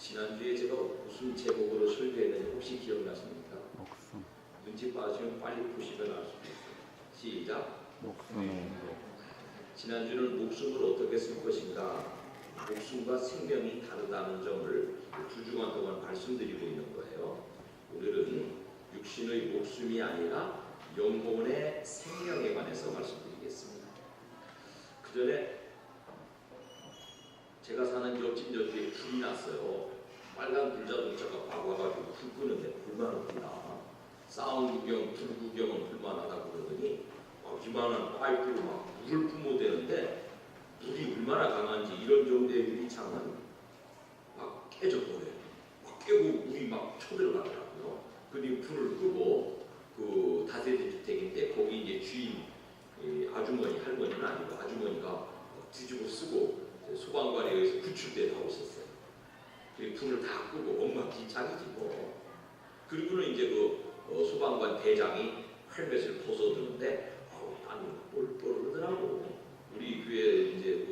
지난주에 제가 무슨 제목으로 설교했는지 혹시 기억나십니까? 목숨. 눈치 빠지면 빨리 보시면 알 수 있어요. 시작. 목숨. 지난주는 목숨을 어떻게 쓸 것인가, 목숨과 생명이 다르다는 점을 2주간 동안 말씀드리고 있는 거예요. 오늘은 육신의 목숨이 아니라 영혼의 생명에 관해서 말씀드리겠습니다. 그 전에 제가 사는 옆집 여주에 불이 났어요. 빨간 불자동차가 막 와가지고 불 끄는데 불만 없구나. 싸움 구경, 불 구경은 불만하다고 그러더니 이만한 파이프로 막 물을 뿜어대는데 불이 얼마나 강한지 이런 정도의 유리창은 막 깨져버려요. 막 깨고 물이 막 쳐들어가더라고요. 그뒤 불을 끄고 그 다세대 주택인데 거기 이제 주인 아주머니, 할머니는 아니고 아주머니가 뒤집어 쓰고 소방관에 의해서 구출대 나오셨어요. 불을 다 끄고 엉망진창이지 뭐. 그리고는 이제 그 소방관 대장이 헬멧을 벗어드는데 땀이 뻘뻘 흐르더라고. 우리 교회 이제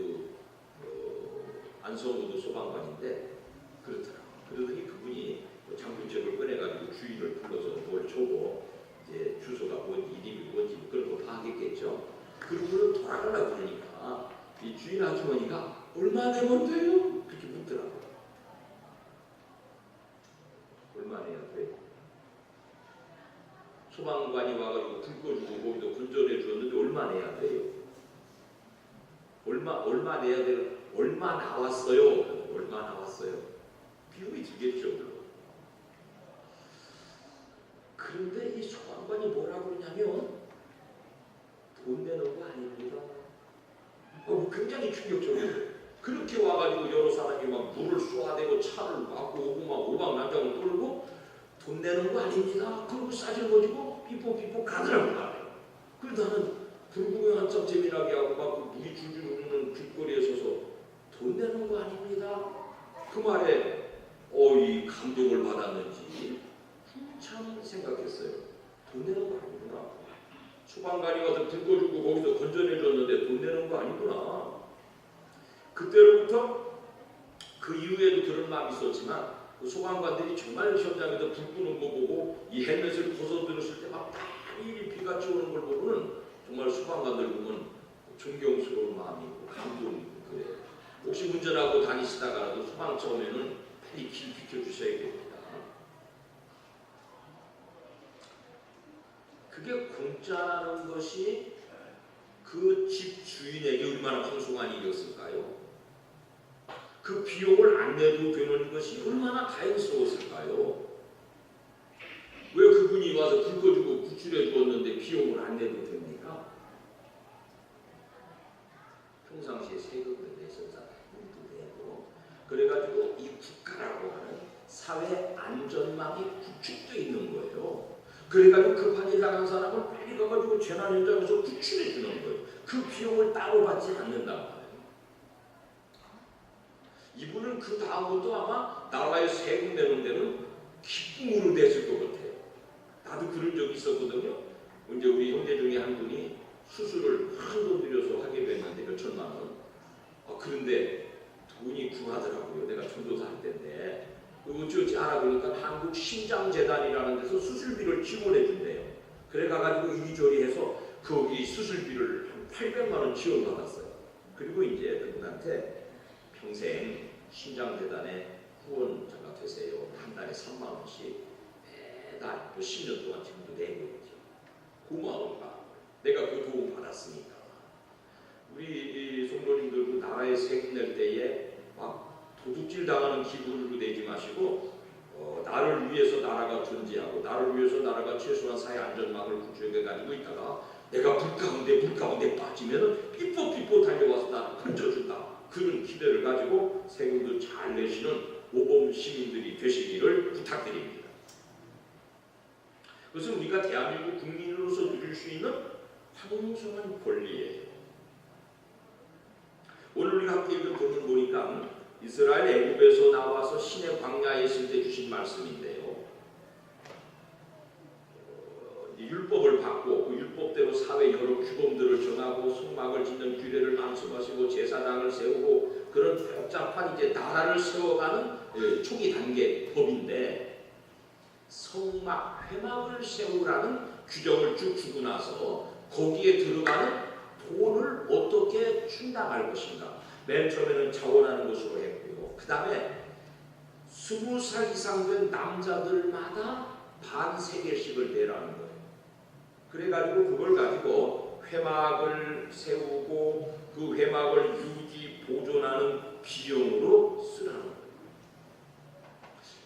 안성우도 소방관인데 그렇더라고. 그러더니 그분이 장군책을 꺼내가지고 주인을 불러서 뭘 줘고 이제 주소가 뭔 이름이 뭔지 뭐 그런 거 파악했겠죠. 그리고는 돌아가려고 그러니까 이 주인 아주머니가 얼마 내면 돼요? 그렇게 묻더라고요. 얼마 내야 돼? 소방관이 와가지고 불 꺼주고 거기도 건전해 주었는데 얼마 내야 돼요? 얼마 내야 돼요? 얼마 나왔어요? 얼마 나왔어요? 비용이 들겠죠. 그런데 이 소방관이 뭐라고 그러냐면 돈 내는 거 아닙니다. 굉장히 충격적이에요. 그렇게 와가지고 여러 사람이 막 물을 쏘아대고 차를 막고 오고 막 오방난장을 떨고 돈 내는 거 아닙니다. 그리고 싸질 거지고 삐뽀삐뽀 가더라고 말이에요. 그래서 나는 불구경 한참 재미나게 하고 막 물이 줄줄 흐르는 길거리에 서서 돈 내는 거 아닙니다. 그 말에 이 감동을 받았는지 참 생각했어요. 돈 내는 거 아니구나. 소방관이 와서 불 꺼주고 거기서 건져내줬는데 돈 내는 거 아니구나. 그때로부터 그 이후에도 그런 마음이 있었지만 그 소방관들이 정말 현장에서 불 끄는 거 보고 이 헬멧을 벗어들었을 때 막 빨리 비가 치오는 걸 보고는 정말 소방관들 보면 존경스러운 마음이 있고 감동이 있고 그래요. 혹시 운전하고 다니시다가라도 소방차 오면은 빨리 길 비켜주셔야 됩니다. 그게 공짜라는 것이 그 집 주인에게 얼마나 황송한 일이었을까요? 그 비용을 안 내도 되는 것이 얼마나 다행스러웠을까요? 왜 그분이 와서 불 꺼주고 구출해 주었는데 비용을 안 내도 됩니까? 평상시에 세금을 내셨잖아요. 물도 내고. 그래가지고 이 국가라고 하는 사회 안전망이 구축되어 있는 거예요. 그래가지고 급한 일 당한 사람을 빨리 가가지고 재난 현장에서 구출해 주는 거예요. 그 비용을 따로 받지 않는단 말이에요. 이분은 그 다음부터 아마 나라에 세금 내는 데는 기쁨으로 냈을 것 같아요. 나도 그런 적이 있었거든요. 이제 우리 형제 중에 한 분이 수술을 큰 돈 들여서 하게 됐는데 몇 천만 원. 그런데 돈이 궁하더라고요. 내가 전도사 할 때인데. 어찌어찌 알아보니까 한국심장재단이라는 데서 수술비를 지원해 준대요. 그래 가가지고 이리저리 해서 거기 수술비를 한 800만 원 지원받았어요. 그리고 이제 그분한테 평생 심장재단에 후원자가 되세요. 한 달에 3만 원씩 매달 몇 10년 동안 지금도 내고 있죠. 고마운가. 내가 그 도움 받았으니까. 우리 성도님들도 나라에 세금 낼 때에 막 도둑질 당하는 기분으로 내지 마시고 나를 위해서 나라가 존재하고 나를 위해서 나라가 최소한 사회 안전망을 구축해 가지고 있다가 내가 물 가운데 빠지면 삐뽀삐뽀 달려와서 나를 건져준다. 그런 기대를 가지고 세금도 잘 내시는 모범 시민들이 되시기를 부탁드립니다. 그것은 우리가 대한민국 국민으로서 누릴 수 있는 황송한 권리예요. 오늘 우리가 함께 읽은 본문 보니까 이스라엘 애굽에서 나와서 시내 광야에 있을 때 주신 말씀인데요. 율법을 받고 그 율법대로 사회 여러 규범들을 정하고 성막을 짓는 규례를 말씀하시고 제사장을 세우고 그런 복잡한 이제 나라를 세워가는 초기 단계 법인데 성막, 회막을 세우라는 규정을 쭉 주고 나서 거기에 들어가는 돈을 어떻게 충당할 것인가. 맨 처음에는 자원하는 것으로 했고요. 그 다음에 20살 이상 된 남자들마다 반세겔씩을 내라는 거예요. 그래가지고 그걸 가지고 회막을 세우고 그 회막을 유지 보존하는 비용으로 쓰라는 거예요.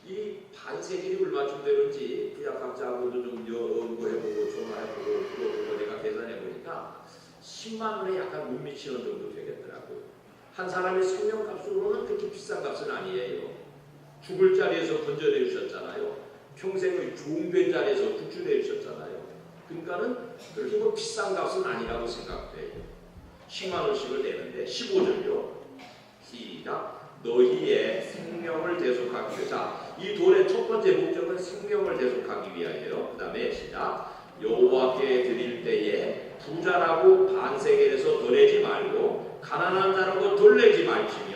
이 반세겔이 얼마쯤 되는지 구약학자하고도 좀 연구해보고 조사해보고 물어보고 내가 계산해보니까 10만 원에 약간 못 미치는 정도 되겠더라고요. 한 사람의 생명값으로는 그렇게 비싼 값은 아니에요. 죽을 자리에서 건져내주셨잖아요. 평생의 종된 자리에서 구출해주셨잖아요. 그러니까는 그렇게 뭐 비싼 값은 아니라고 생각돼요. 10만 원씩을 내는데 15절요. 시작. 너희의 생명을 대속하기 위해. 자, 이 돈의 첫 번째 목적은 생명을 대속하기 위하여요. 그 다음에 시작. 여호와께 드릴 때에 부자라고 반세겔에서 더 내지 말고 가난한 자라고 덜 내지 말지며.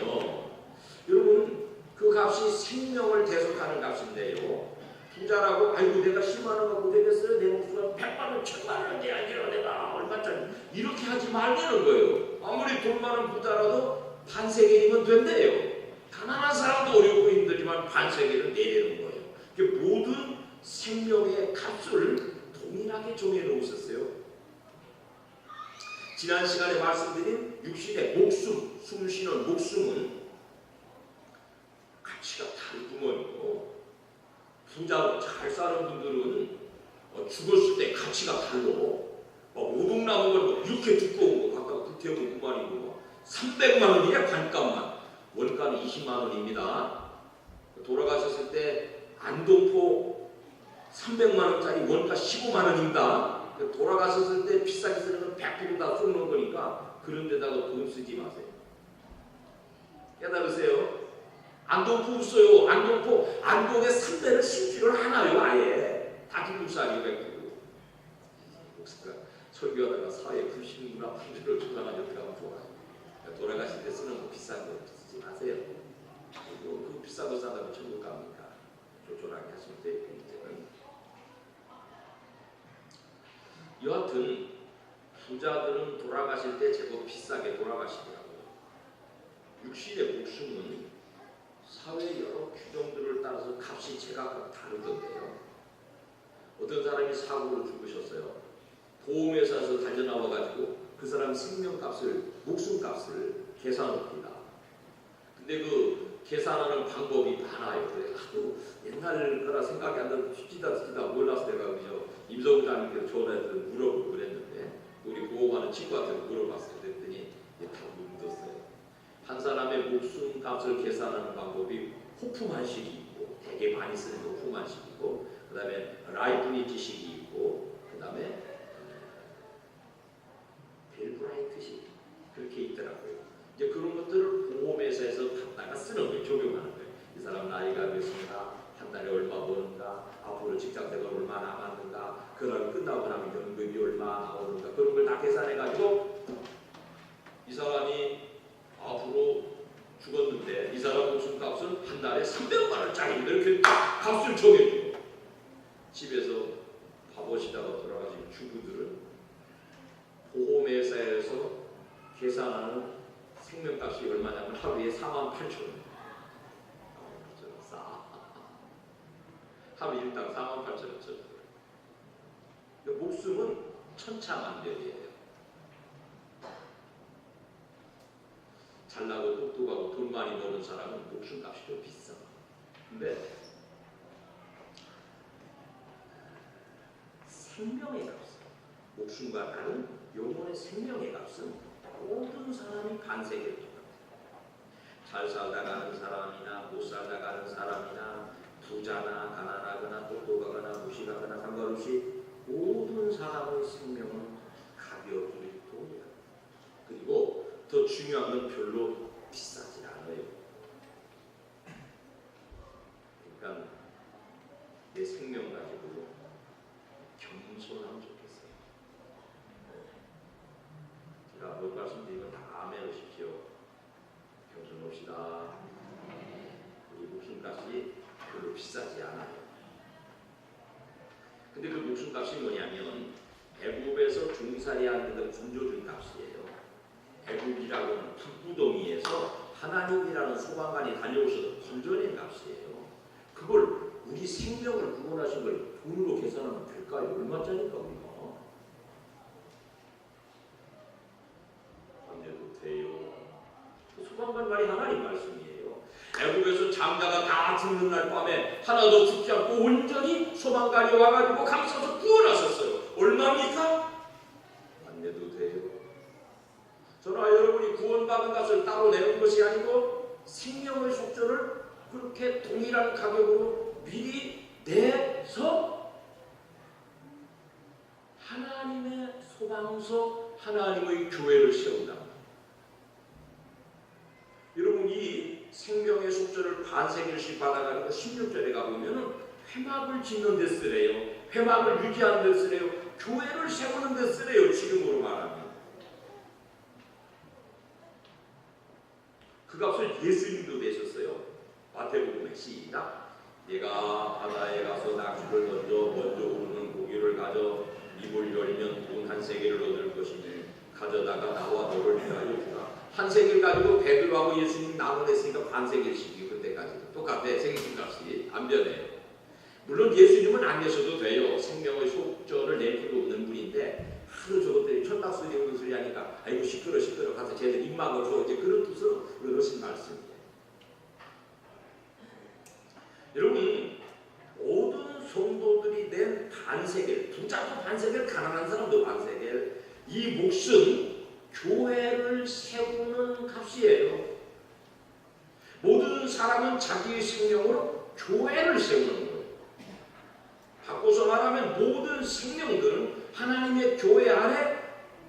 여러분 그 값이 생명을 대속하는 값인데요. 부자라고 아이고 내가 10만 원 갖고 되겠어요? 내 목숨은 100만 원, 1000만 원인데 아니라 내가 얼마짜리 이렇게 하지 말라는 거예요. 아무리 돈 많은 부자라도 반세겔이면 된대요. 가난한 사람도 어렵고 힘들지만 반세겔은 내리는 거예요. 모든 생명의 값을 동일하게 정해놓으셨어요. 지난 시간에 말씀드린 육신의 목숨, 숨쉬는 목숨은 가치가 다르구먼요. 부자로 잘 사는 분들은 죽었을 때 가치가 달로 오동나무 걸 이렇게 두꺼운 거 갖다가 불태우면 그만이고 300만 원이냐 반값만. 원가는 20만 원입니다. 돌아가셨을 때 안동포 300만 원짜리 원가 15만 원입니다. 돌아가셨을 때 비싸게 쓰는 건 100% 다 쏟는 거니까 그런 데다가 돈 쓰지 마세요. 깨달으세요? 안동포 없어요. 안동에 3대를 심지를 하나요. 아예 다 중국산이고 백두고. 설교하다가 사회 불신문화 풍조를 조장하지 어떻게 하면 좋아요. 돌아가실 때 쓰는 거 비싼 거 쓰지 마세요. 그리고 그 비싼 거 사다가 천국 갑니까? 조촐하게 하시면 돼요. 여하튼 부자들은 돌아가실 때 제법 비싸게 돌아가시더라고요. 육신의 목숨은 사회 여러 규정들을 따라서 값이 제각각 다르던데요. 어떤 사람이 사고로 죽으셨어요. 보험회사에서 달려나와가지고 그 사람 생명값을, 목숨값을 계산합니다. 근데 그 계산하는 방법이 많아요. 그래 하도 옛날 거라 생각이 안 나서 뒤지다 몰라서 내가 그죠 임성장님께서 전화해서 물어보고 그랬는데 우리 보험하는 친구한테 물어봤어요. 그랬더니 다 묻었어요. 한 사람의 목숨값을 계산하는 방법이 호프만식이 있고 되게 많이 쓰는 게 호프만식이고 그 다음에 라이프니츠식이 있고 그 다음에 벨브라이트식 그렇게 있더라고요. 이제 그런 것들을 보험회사에서 갖다가 쓰는 거예요. 적용하는 거예요. 이 사람 나이가 몇인가, 한 달에 얼마 버는가, 앞으로 직장생활 얼마 남았는가, 그 다음에 끝나고 나면 연금이 얼마 나오는가 그런 걸 다 계산해가지고 이 사람이 앞으로 죽었는데 이 사람 목숨값은 한 달에 300만 원짜리인데 이렇게 값을 정해주고 집에서 바보시다가 돌아가신 주부들은 보험회사에서 계산하는 생명값이 얼마냐면 하루에 48,000원. 싸. 하루 일당 48,000원 써줘요. 목숨은 천차만별이에요. 잘나고 똑똑하고 돈 많이 버는 사람은 목숨값이 좀 비싸. 근데 생명의 값은 목숨과 다른 영혼의 생명의 값은 모든 사람이 반세겔 똑같아요. 잘 살다 가는 사람이나 못 살다 가는 사람이나 부자나 가난하거나 똑똑하거나 무식하거나 상관없이 모든 사람의 생명은 가격이 동일합니다. 그리고 더 중요한 건 별로 비싸지 않아요. 그러니까 내 생명 가지고 겸손하면 좋겠어요. 제가 몇 말씀드리면 다 아멘 하십시오. 겸손합시다. 우리 목숨 비싸지 않아요. 근데 그 목숨값이 뭐냐면 애굽에서 종살이하는 데 건져준 값이에요. 애굽이라고 하는 북구덩이에서 하나님이라는 소방관이 달려오셔서 건져낸 값이에요. 그걸 우리 생명을 구원하신 걸 돈으로 계산하면 될까요? 얼마짜리일까 우리가? 안 돼도 돼요. 소방관 말이 하나님 말씀이에요. 애굽에서 장자가 다 죽는 날 밤에 하나도 죽지 않고 온전히 소방관이 와가지고 감싸서 구원하셨어요. 얼마입니까? 안 내도 돼요. 저는 여러분이 구원받은 것을 따로 내는 것이 아니고 생명의 속전을 그렇게 동일한 가격으로 미리 내서 하나님의 소방서, 하나님의 교회를 세운다. 여러분 이 생명의 속전을 반세기씩 받아가지고 16절에 가보면은 회막을 짓는 데 쓰래요. 회막을 유지하는 데 쓰래요. 교회를 세우는 데 쓰래요. 지금으로 말하면. 그 값을 예수님도 내셨어요. 마태복음에 시작. 네가 바다에 가서 낚시를 던져 먼저 오르는 고기를 가져 입을 열면 돈 한 세겔을 얻을 것이니 가져다가 나와 너를 위하여 주라. 한 세겔 가지고 베드로하고 예수님 나눠냈으니까 반 세겔씩이 그때까지 똑같아. 세겔값이 안 변해요. 물론 예수님은 안 내셔도 돼요. 생명의 속전을 낼 필요 없는 분인데 하도 저것들이 천박소리 오는 소리 하니까 아이고 시끄러 가서 쟤들 입 막아줘 이제 그런 뜻으로 그러신 말씀이에요. 여러분 모든 성도들이 낸 반세겔, 부자도 반세겔, 가난한 사람도 반세겔, 이 몫은 교회를 세우는 값이에요. 모든 사람은 자기의 생명으로 교회를 세우는 거예요. 바꿔서 말하면 모든 생명들은 하나님의 교회 안에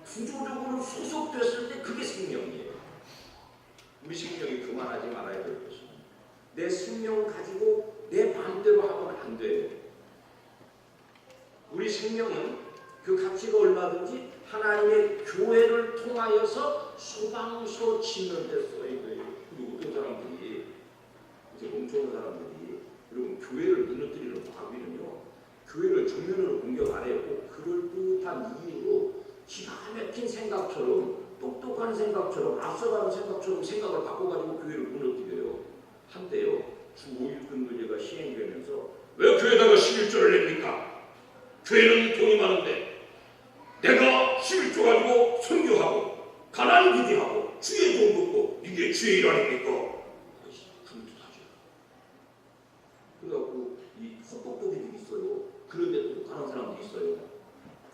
구조적으로 소속됐을 때 그게 생명이에요. 우리 생명이 그만하지 말아야 될 것입니다. 내 생명을 가지고 내 마음대로 하면 안 돼요. 우리 생명은 그 가치가 얼마든지 하나님의 교회를 통하여서 소방서 짓는 데 써야 돼요. 그리고 어떤 사람들이 이제 멍청한 사람들이 여러분 교회를 무너뜨리는 마귀는요. 교회를 정면으로 공격 안 해요. 그럴듯한 이유로 기가 막힌 생각처럼 똑똑한 생각처럼 앞서가는 생각처럼 생각을 바꿔가지고 교회를 무너뜨려요. 한때요. 주 5일 근무제가 시행되면서 왜 교회에다가 11조를 냅니까? 교회는 돈이 많은데 내가 11조 가지고 선교하고 가난 기도하고 주의 돈 먹고 이게 주의 일 아닙니까? 감투하죠. 그래갖고 이 헛똑똑이들이 있어요. 그런데 또 가는 사람들이 있어요.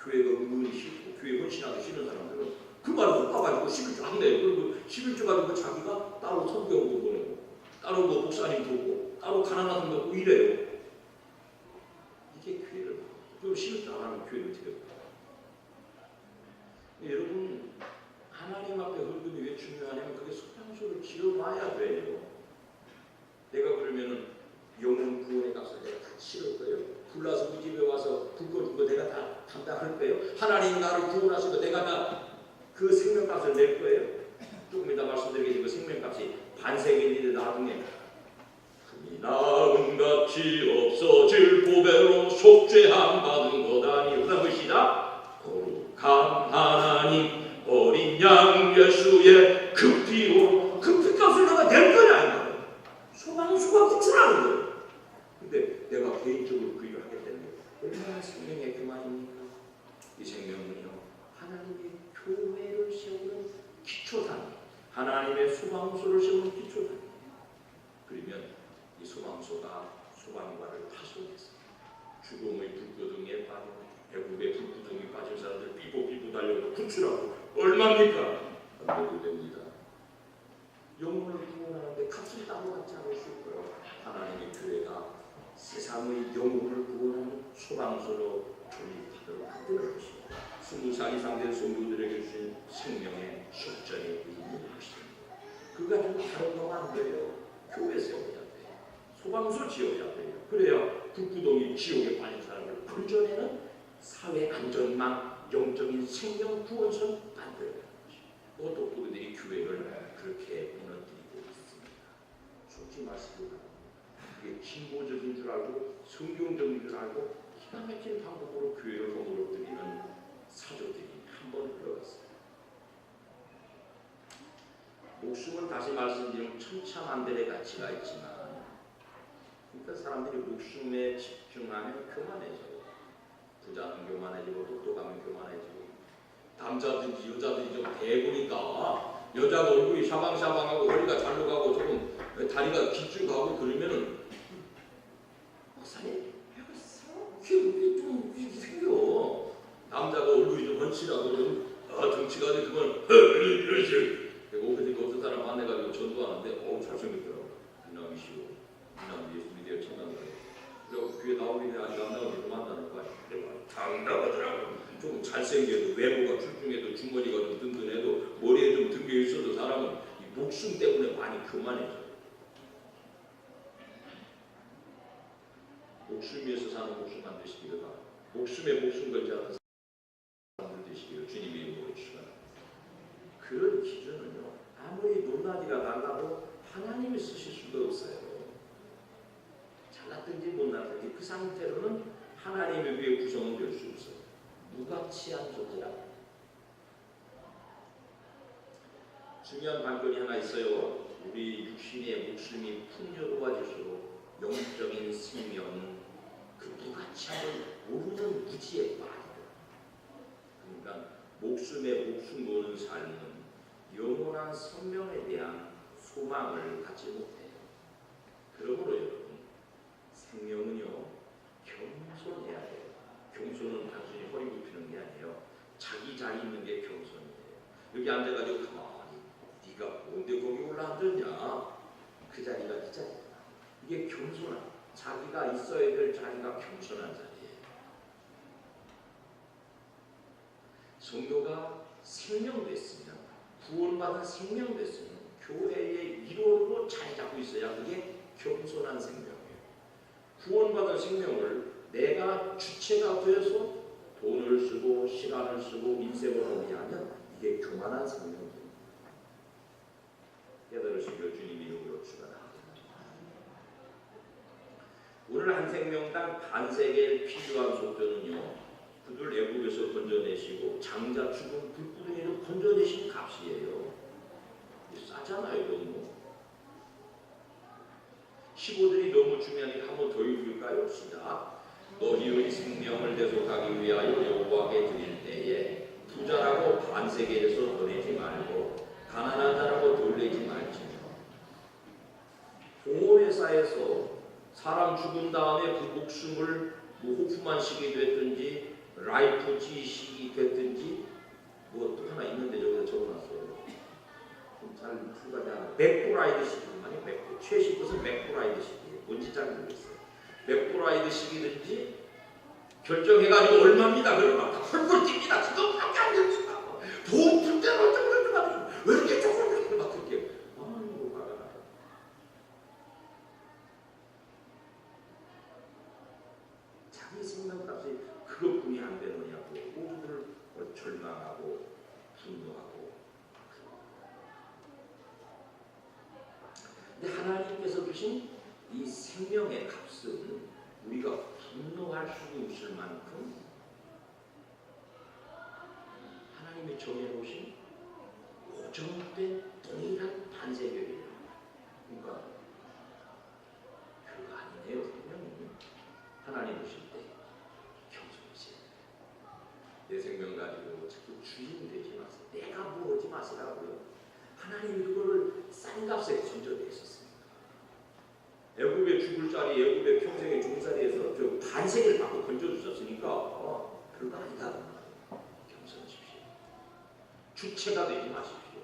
교회가 은근히 싫고 교회 헌신하기 싫은 사람들은 그 말을 못 봐가지고 11조 안 내요. 그리고 11조 가지고 자기가 따로 선교도 보내고 따로 뭐 목사님 보고 따로 가난한 사람 보고 이래요. 이게 교회를 그럼 11조 안 하면 교회를 어떻게 해요? 여러분 하나님 앞에 헌금이 왜 중요하냐면 그게 소방서를 지어놔야 돼요. 내가 그러면은 영혼 구원의 값을 내가 다 치를 거예요. 불나서 우리 집에 와서 불 꺼준 거 내가 다 감당할 거예요. 하나님 나를 구원하시고 내가 다 그 생명값을 낼 거예요. 조금 이따 말씀드리겠지만 그 생명값이 반세겔인데 나중에 이 나은 값이 없어질 보배로 속죄함 받은 거다니. 그다음 보시다. 거룩한 하나님 어린 양 예수의 그 피로 그 피값을 내가 낼 거냐 이 말이에요. 소방수가 구출하는 거예요. 근데 내가 개인적으로 그 일을 하기 때문에 얼마나 생명의 교만입니까? 이 생명은요 하나님의 교회를 세우는 기초단, 하나님의 소방소를 세우는 기초단. 그러면 이 소방소가 소방관을 파손해서 죽음의 불구덩이에 빠져 애굽의 불구덩이에 빠진 사람들 삐보삐보 달려서 구출하고 얼마입니까? 안 돼도 됩니다. 영혼을 구원하는데 값을 따로 받지 않으실 거예요. 하나님의 교회가 세상의 영혼을 구원하는 소방서로 존립하도록 만드는 것입니다. 20살 이상 된 성도들에게 주신 생명의 속전의 의미인 것입니다. 그거 가지고 다른 거 안 돼요. 교회 세워야 돼요. 소방서 지어야 돼요. 그래야 불구덩이 지옥에 빠진 사람을 건져내는 사회 안전망, 영적인 생명 구원선 만들어야 하는 것입니다. 또 똑똑이들이 교회를 그렇게 무너뜨리고 있습니다. 솔직히 말씀드리면 그게 진보적인 줄 알고 성경적인 줄 알고 기가 막힌 방법으로 교회를 허물어뜨리는 사조들이 한 번 흘러갔어요. 목숨은 다시 말씀드리면 천차만별의 가치가 있지만, 그러니까 사람들이 목숨에 집중하면 교만해져요. 부자는 교만해지고 똑똑하면 교만해지고, 남자든지 여자든지 좀 대보니까 여자가 얼굴이 샤방샤방하고 허리가 잘로 가고 조금 다리가 길쭉하고 그러면은 목사님 이게 좀 생겨. 남자가 얼굴이 좀 훤칠하고 좀 덩치가 돼 그건 이러지. 그리고 어떤 사람 만나가지고 전도하는데 잘생겼더라고. 이남이시오. 이남 예수님이 되어 천당가요. 그리고 교회 나오긴 아직 안 나오는데 좀 만나는 거야. 당당하더라고. 좀 잘생겨도 외모가 출중해도 주머니가 좀 든든해도 머리에 좀 든 게 있어도 사람은 이 목숨 때문에 많이 교만해져요. 목숨 위해서 사는 목숨 안 되시기를 바랍니다. 목숨에 목숨 걸지 않는 사람들 되시기를 주님의 이름으로 축원합니다. 그런 기준은요, 아무리 높낮이가 달라도 하나님이 쓰실 수가 없어요. 잘났든지 못났든지 그 상태로는 하나님의 위에 구성은 될 수 없어요. 무가치한 존재라. 중요한 관건이 하나 있어요. 우리 육신의 목숨이 풍요로워질수록 영적인 생명은 그 무가치함을 모르는 무지에 빠져요. 그러니까 목숨에 목숨 거는 삶은 영원한 생명에 대한 소망을 갖지 못해요. 그러므로 여러분, 생명은요 겸손해야 돼요. 겸손은 단순히 허리 굽히는 게 아니에요. 자기 자리 있는 게 겸손이에요. 여기 앉아가지고 가만히 네가 뭔데 거기 올라앉았냐? 그 자리가 이 자리야. 이게 겸손한, 자기가 있어야 될 자리가 겸손한 자리예요. 성도가 생명됐으면, 구원받은 생명됐으면 교회의 일원으로 자리 잡고 있어야 그게 겸손한 생명이에요. 구원받은 생명을 내가 주체가 되어서 돈을 쓰고 시간을 쓰고 인생을 허비하면 이게 교만한 생명입니다. 깨달으시길 주님의 이름으로 축원합니다. 오늘 한 생명당 반세겔 필요한 속전은요, 그들 애국에서 건져내시고 장자 죽은 불구덩이로 건져내신 값이에요. 싸잖아요. 너무. 15들이 너무 중요하니 한번 더 읽을까요? 시작. 너희의 생명을 대속하기 위하여 여호와께 드릴 때에 부자라고 반세겔에서 보내지 말고 가난한 자라고 돌리지 말지며. 공업회사에서 사람 죽은 다음에 그 목숨을 호프만식이 됐든지 라이프 G식이 됐든지 뭐 또 하나 있는데 저기다 적어놨어요. 잘 풀가지 않아. 맥브라이드식이만요. 최신 것은 맥브라이드식이에요. 뭔지 잘 모르겠어요. 맥브라이드식이든지 결정해가지고 얼마입니다. 그러면 막 헐헐 뜁니다. 그거밖에 안 됩니다. 돈 풀 때는 어쩌고 왜 이렇게 조금 막 그렇게 아이고 화가 나요. 자기 생명값이 그것뿐이 안 되느냐고 모두를 절망하고 분노하고. 근데 하나님께서 주신 이 생명의 값은 우리가 분노할 수 없을 만큼 하나님이 정해놓으신 고정된 동일한 반세결이에요. 그러니까 그거 아니네요. 분명히 하나님 오실 때 겸손하세요. 내 생명 가지고 자꾸 주인 되지 마세요. 내가 모으지 마시라고요. 하나님이 그거를 싼 값에 건져내셨습니다. 애굽의 죽을 자리, 애굽의 평생의 종살이에서 저 반세를 받고 건져주셨으니까 별거 아니다. 겸손하십시오. 주체가 되지 마십시오.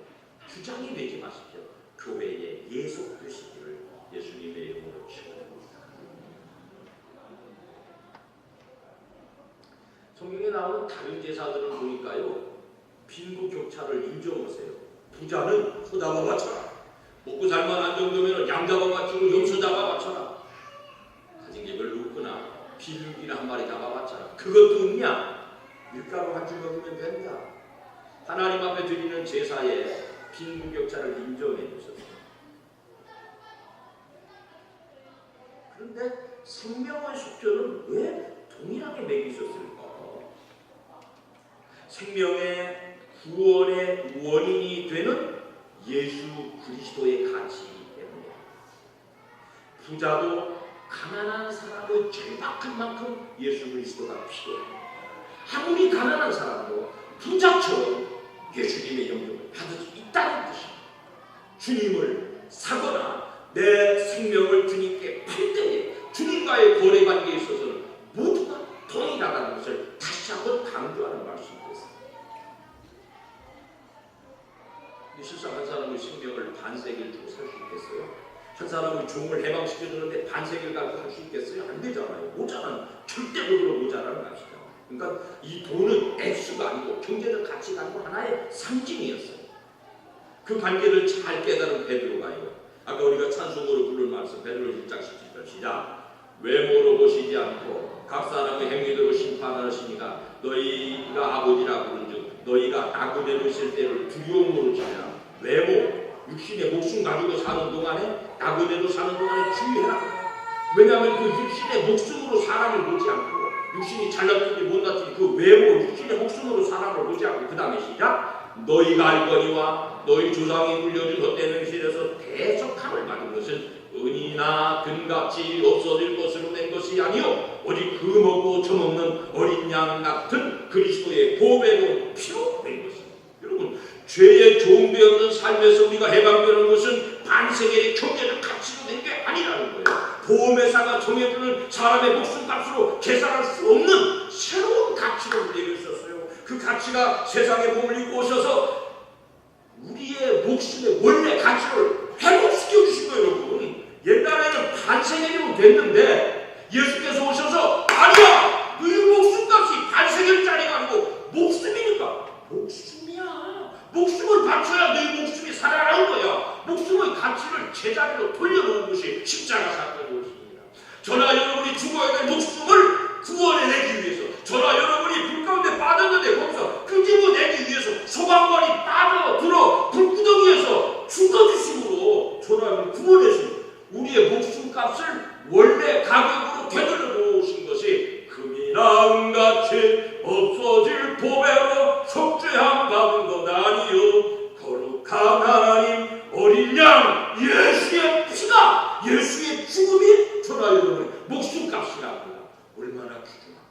주장이 되지 마십시오. 교회에 예속되시기를 예수님의 이름으로 축원합니다. 성경에 나오는 다른 제사들을 보니까요, 빈부격차를 인정하세요. 부자는 소 잡아 바쳐라. 먹고 살만한 정도면 양 잡아 바치고 염소 잡아 바쳐라. 가진 게 별로 없구나. 비둘기나 한 마리 잡아 바쳐라. 그것도 없냐? 밀가루 한 줄 먹으면 된다. 하나님 앞에 드리는 제사에 빈부격차를 인정해 주셨어요. 생명의 속전은 왜 동일하게 매기셨을까? 생명의 구원의 원인이 되는 예수 그리스도의 가치이기 때문에 부자도 가난한 사람의 절박한 만큼 예수 그리스도가 필요해요. 아무리 가난한 사람도 부자처럼 예수님의 영접을 받을 수 있다는 뜻입니다. 주님을 사거나 내 생명을 주님께 팔 때에 주님과의 거래 관계에 있어서는 모두가 동일하다는 것을 다시 한번 강조하는 말씀이겠습니다. 실상 한 사람의 생명을 반세기를 주고 살 수 있겠어요? 한 사람의 종을 해방시켜주는데 반세기를 갖고 할 수 있겠어요? 안 되잖아요. 모자란, 절대적으로 모자라는 것이죠. 그러니까 이 돈은 액수가 아니고 경제적 가치가 아니고 하나의 상징이었어요. 그 관계를 잘 깨달은 베드로가요. 아까 우리가 찬송으로 부른 말씀 베드로 1장 17절 시작. 외모로 보시지 않고 각 사람의 행위대로 심판하시니가 너희가 아버지라 부른즉 너희가 나그네로 있을 때를 두려움으로 지내라. 외모, 육신의 목숨 가지고 사는 동안에 나그네로 사는 동안에 주의해라. 왜냐하면 그 육신의 목숨으로 사람을 보지 않고 육신이 잘났든지 못났든지 그 외모, 육신의 목숨으로 사람을 보지 않고 그 다음에 시작. 너희가 알거니와 너희 조상이 물려준 헛된 행실에서 대속함을 받은 것은 은이나 금같이 없어질 것으로 된 것이 아니요 오직 그 먹고 처먹는 어린 양 같은 그리스도의 보배로운 피로 된 것입니다. 여러분 죄의 종되었는 삶에서 우리가 해방되는 것은 반세계의 경제적 가치로 된 게 아니라는 거예요. 보험회사가 정해주는 사람의 목숨값으로 계산할 수 없는 새로운 가치를 우리에게 주셨어요. 그 가치가 세상에 머물고 오셔서 우리의 목숨의 원래 가치를 회복시켜 주신 거예요. 여러분 옛날에는 반세계로 됐는데 예수께서 오셔서 아니야 너희 목숨값이 반세계짜리가 아니고 목숨이니까 목숨이야. 목숨을 바쳐야 너희 목숨이 살아나는 거야. 목숨의 가치를 제자리로 돌려놓은 것이 십자가 사건의 것입니다. 저나 여러분이 죽어야 될 목숨을 구원해내기 위해서 저나 여러분이 불 가운데 빠졌는데 거기서 끄집어내기 위해서 소방관이 빠져들어 불구덩이에서 죽어주심으로 저나 여러분 구원해줍니다. 우리의 목숨값을 원래 가격으로 되돌려 놓으신 것이 금이나 은같이 없어질 보배로 속죄함 받은 것 아니요 거룩한 하나님 어린 양 예수의 피가 예수의 죽음이 저나 여러분의 목숨값이라고요. 얼마나 귀중합니까?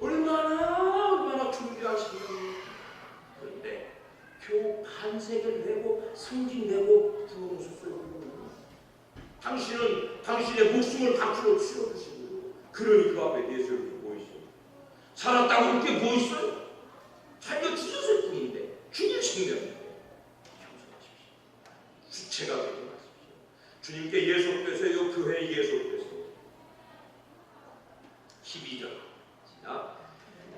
얼마나 중요하십니까? 그런데 겨우 반세계를 내고 상징내고 구원하셨어요. 당신은 당신의 목숨을 값으로 치러주시고 그러니 그 앞에 예수를 뭐 있어요? 살았다고 그렇게 뭐 있어요? 자기가 죽었을 뿐인데 주님 생명인데 겸손하십시오. 주체가 되지 마십시오. 주님께 예속되세요. 교회에 예속되세요. 12절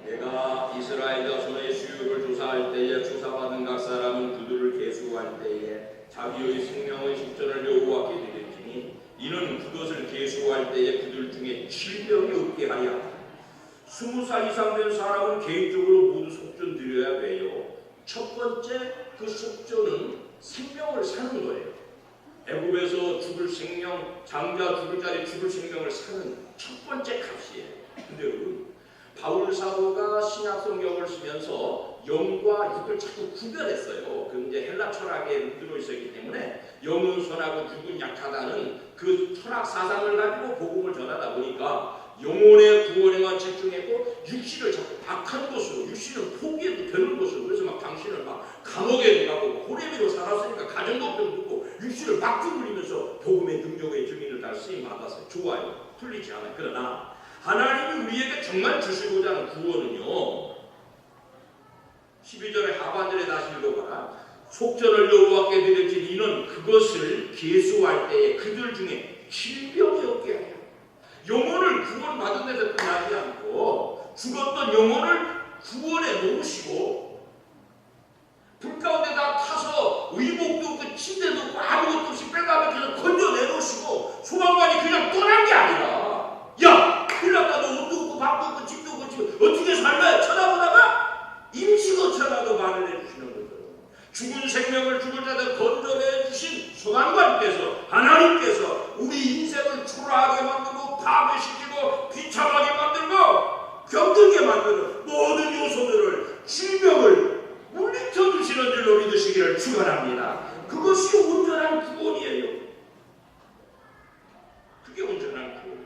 내가 이스라엘 자손의 수요를 조사할 때에 조사받은 각 사람은 그들을 계수할 때에 자기의 생명의 속전을 여호와께 드렸지니 이는 그것을 계수할 때에 그들 중에 질병이 없게 하여 20살 이상 된 사람은 개인적으로 모두 속전 드려야 돼요. 첫 번째 그 속전은 생명을 사는 거예요. 애굽에서 죽을 생명, 장자 죽을 자리 죽을 생명을 사는 첫 번째 값이에요. 근데 여러분 바울 사도가 신약 성경을 쓰면서 영과 육을 자꾸 구별했어요. 그 이제 헬라 철학에 들어 있었기 때문에 영은 선하고 육은 약하다는 그 철학 사상을 가지고 복음을 전하다 보니까 영혼의 구원에만 집중했고 육신을 자꾸 악한 것으로 육신을 포기해도 되는 것으로 그래서 막 당신을 막 감옥에 가고 호레비로 살았으니까 가정법도 듣고 육신을 막 둥글리면서 복음의 능력의 증인을 다 쓰임 받았어요. 좋아요. 틀리지 않아요. 그러나 하나님이 우리에게 정말 주시고자 하는 구원은요 12절의 하반절에 다시 읽어봐라. 속전을 여호와께 드렸지 이는 그것을 계수할 때에 그들 중에 질병이 없게 하여 영혼을 구원받은 데서 끝나지 않고 죽었던 영혼을 구원해 놓으시고 불 가운데다 타서 의복도 없고 침대도 없고 아무것도 없이 빼가면서 건져내놓으시고 소방관이 그냥 떠난 게 아니라 야 큰일 났다 너 옷도 없고 밥도 없고 집도 없고 지금 어떻게 살래? 쳐다보다가 임시거처라도 말을 해주시는 거죠. 죽은 생명을 죽을 자들 건져내 주신 소방관께서 하나님께서 우리 인생을 초라하게 만들고 아니고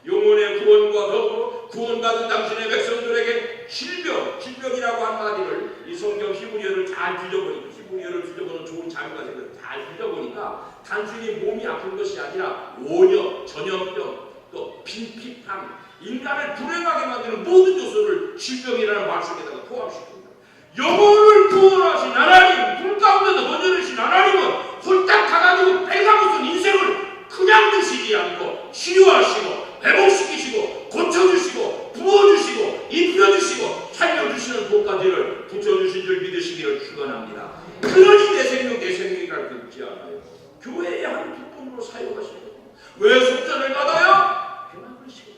영혼의 구원과 더불어 구원받은 당신의 백성들에게 질병이라고 한 마디를 이 성경 히브리어를 잘 뒤져보니까 히브리어를 뒤져보는 좋은 자료가 생겨서 잘 뒤져보니까 단순히 몸이 아픈 것이 아니라 오염, 전염병, 또 빈핍함, 인간을 불행하게 만드는 모든 요소를 질병이라는 말 속에다가 포함시킵니다. 영혼을 구원하신 하나님, 불 가운데서 건져내신 하나님은 홀딱 가가지고 빼가무슨 인생을 그냥 드시지 않고 치유하시고 회복시키시고 고쳐주시고 부어주시고 입혀주시고 살려주시는 복까지를 붙여주신 줄 믿으시기를 축원합니다. 그러니 내 생명이라고 듣지 않아요. 교회의 한 기쁨으로 사용하시는 거예요. 왜 속전을 받아요? 변화를 시켜요.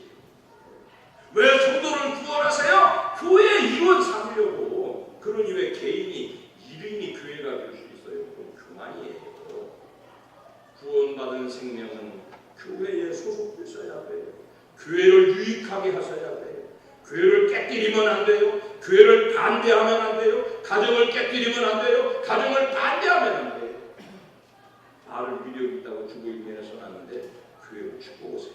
왜 성도를 구원하세요? 교회의 일원 삼으려고. 그러니 왜 개인이 이름이 교회가 될 수 있어요? 그건 교만이에요. 구원받은 생명은 교회에 소속되셔야 돼요. 교회를 유익하게 하셔야 돼요. 교회를 깨뜨리면 안 돼요. 교회를 반대하면 안 돼요. 가정을 깨뜨리면 안 돼요. 가정을 반대하면 안 돼요. 나를 위력 있다고 주보인면에 써놨는데 교회를 축복하세요.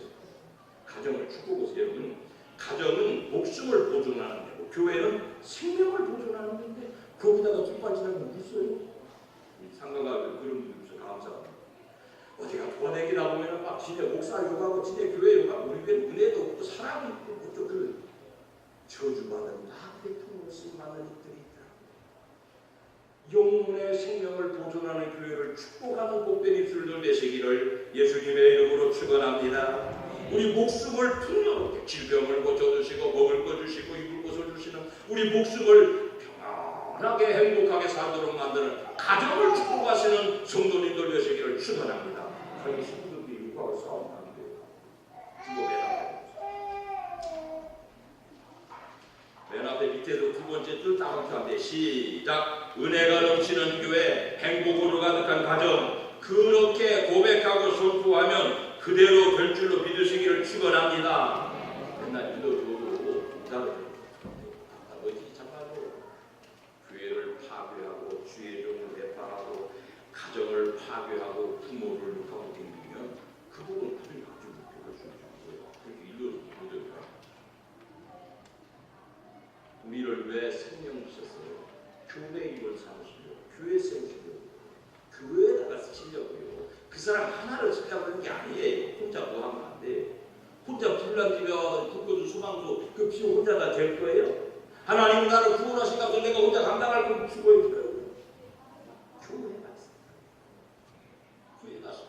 가정을 축복하세요. 여러분, 가정은 목숨을 보존하는 데고 교회는 생명을 보존하는 데인데 거기다가 뒷받침하면 있어요. 상가가 그런 분들 있어요. 감사합니다. 어디가 도와내기다 보면은 막 지네 목사 욕하고 지네 교회 욕하고 우리 교회 은혜도 없고 사랑이 있고 또 그 저주받은 나그네 통으로 쓰임받는 일들이 있더라고요. 영혼의 생명을 보존하는 교회를 축복하는 복된 입술들 되시기를 예수님의 이름으로 축원합니다. 우리 목숨을 풍요롭게 질병을 고쳐주시고 먹을 거 주시고 입을 것을 주시는 우리 목숨을 평안하게 행복하게 살도록 만드는 가정을 축복하시는 성도님들 되시기를 축원합니다. 저희 친구들이 육아하고 싸우면 안 돼요. 맨 앞에 밑에도 두 번째 줄 따라붙는데 시작. 은혜가 넘치는 교회, 행복으로 가득한 가정, 그렇게 고백하고 선포하면 그대로 될 줄로 믿으시기를 축원합니다. 맨날 믿어줘도 부탁을 아버지 참말로 교회를 파괴하고 주의 종을 배파하고 가정을 파괴하고 부모를 욕하고 댕기면 그분은 그들이 아주 목표를 주는 거예요. 그렇게 일로 못해요. 우리를 왜 생명 주셨어요? 교회 이걸 삼으시려고, 교회 세우시려고, 교회에다가 쓰시려고요. 그 사람 하나를 쓰려고 하는 게 아니에요. 혼자 뭐 하면 안 돼. 혼자 불난지며 국고주 소망도 그 비용 혼자 다 될 거예요. 하나님 나를 구원하신다고 내가 혼자 감당할 건 죽어야 돼요. 교회가 있어요. 교회가 있어요.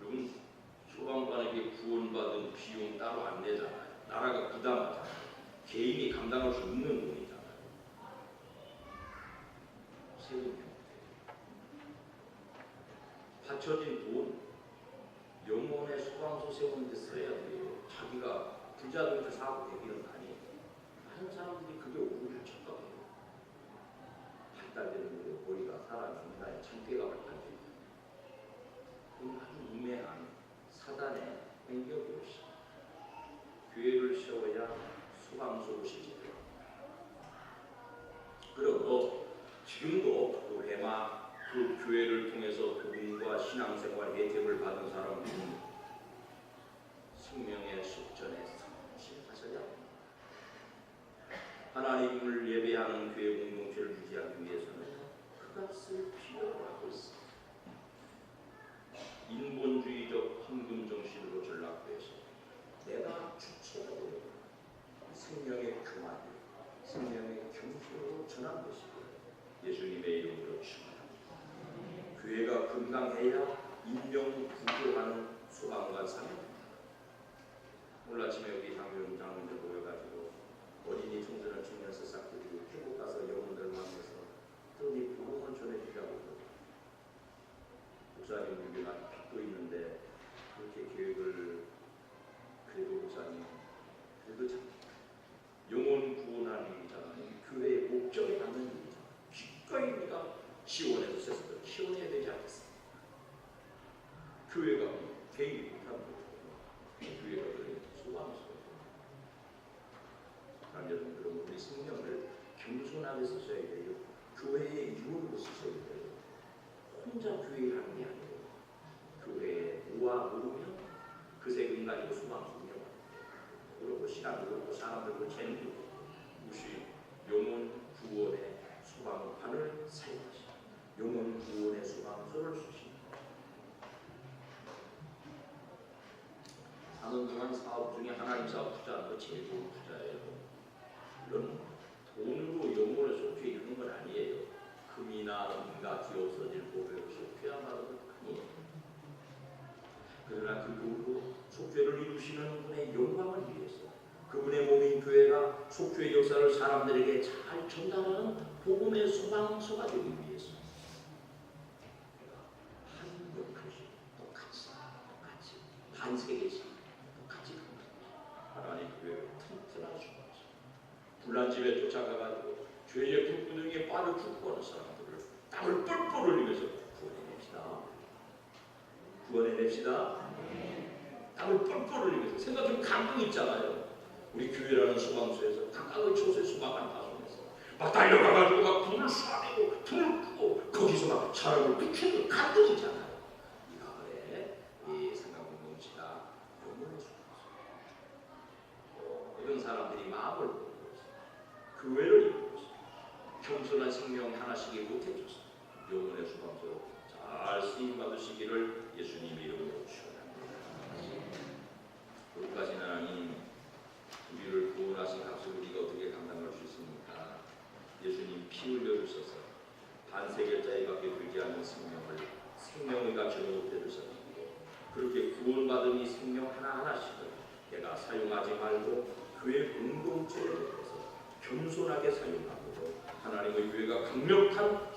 여러분, 소방관에게 구원받은 비용 따로 안 내잖아요. 나라가 부담하잖아요. 개인이 감당할 수 있는 돈이잖아요. 세금 바쳐진 돈, 영혼의 소방서 세우는 데 써야 돼요. 자기가 부자들한테 사고 되기는 아니에요. 많은 사람들이 그게 오히려 착각해요. 발달되는 거예요. 머리가 사람 인간의 참깨가 발달돼요. 그건 아주 우매한 사단의 행격이었어. 교회를 세워야 소방서 오시지. 그리고 지금도 그 회마 그 교회를 통해서 복음과 신앙생활 혜택을 받은 사람들은 생명의 속전에 성실하셔야 합니다. 하나님을 예배하는 교회 공동체를 유지하기 위해서는 그 값을 필요로 하고 있습니다. 인본주의적 황금 정신으로 전락돼서 내가 주체가 되고 생명의 교만, 생명의 경수로 전환되시고 예수님의 이름으로 축원합니다. 교회가 건강해야 인명 구조하는 소방관 사명입니다. 오늘 아침에 여기 장로님들 모여가지고 어린이 청소년 청년 새싹들이 태국 가서 영혼들 만나서 또이 복음을 전해주자고 목사님 우리가 빚도 있는데 그렇게 계획을 그래도 목사님 그래도 참 영혼 구원하는 일이잖아요. 교회의 목적에 맞는 일이잖아요. 기꺼이 우리가 지원해서 세상을 지원해야 되지 않겠습니까? 교회가 개인이 못하는 거죠. 교회가 그런 소방서. 여러분 우리 생명을 겸손하게 쓰셔야 돼요. 교회의 이론으로 쓰셔야 돼요. 혼자 교회를 하는 게 아니에요. 않고 사람들도 재능도 무시 영혼 구원의 소방관을 사용하시고 영혼 구원의 소방서를 주십니다. 사는 동안 사업 중에 하나님 사업 투자하는 거 제일 좋은 투자예요. 물론 돈으로 영혼을 속죄하는 건 아니에요. 금이나 은가 뒤없어질 고백을 속죄하는 건 아니에요. 그러나 그 돈으로 속죄를 이루시는 분의 영광을 위해서 그분의 몸인 교회가 속죄의 역사를 사람들에게 잘 전달하는 복음의 소방서가 되기 위해서 한 것까지 똑같이 반세계씩 똑같이 하나님 교회를 튼튼한 소방서 불난 집에 쫓아가가지고 죄의 불구덩이에 빠져 죽고하는 사람들을 땀을 뻘뻘 흘리면서 구원해냅시다. 땀을 뻘뻘 흘리면서 생각해보면 감동 있잖아요. 우리 교회라는 소방서에서 각각의 초소의 소방관 파송해서 막 달려가가지고 막 불을 쏴내고 불을 끄고 거기서 막 사람을 비추는 감동 있잖아요. 이 가을에 이 생각공동체가 영혼의 소방서 이런 사람들이 마음을 보고 교회를 이루고 있어요. 겸손한 생명 하나씩이 못해줘서 영혼의 소방서로 잘 쓰임받으시기를 예수님 이름으로 축원합니다. 여기까지는 하나님 우리를 구원하신 값을 우리가 어떻게 감당할 수 있습니까? 예수님 피 흘려주셔서 반세겔자에밖에 되지 않은 생명의 가치로 높여주셨고 그렇게 구원받은 이 생명 하나하나씩을 내가 사용하지 말고 교회 공동체에 대해서 겸손하게 사용하고 하나님의 교회가 강력한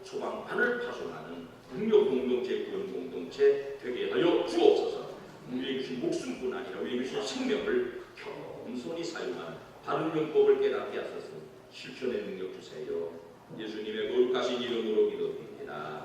소방관을 파송하는 능력 공동체, 구원 공동체 되게 하여 주옵소서. 우리의 주신 목숨뿐 아니라 우리의 주신 생명을 겸손히 사용하는 바른 용법을 깨닫게 하소서. 실천의 능력 주세요. 예수님의 거룩하신 이름으로 기도드립니다.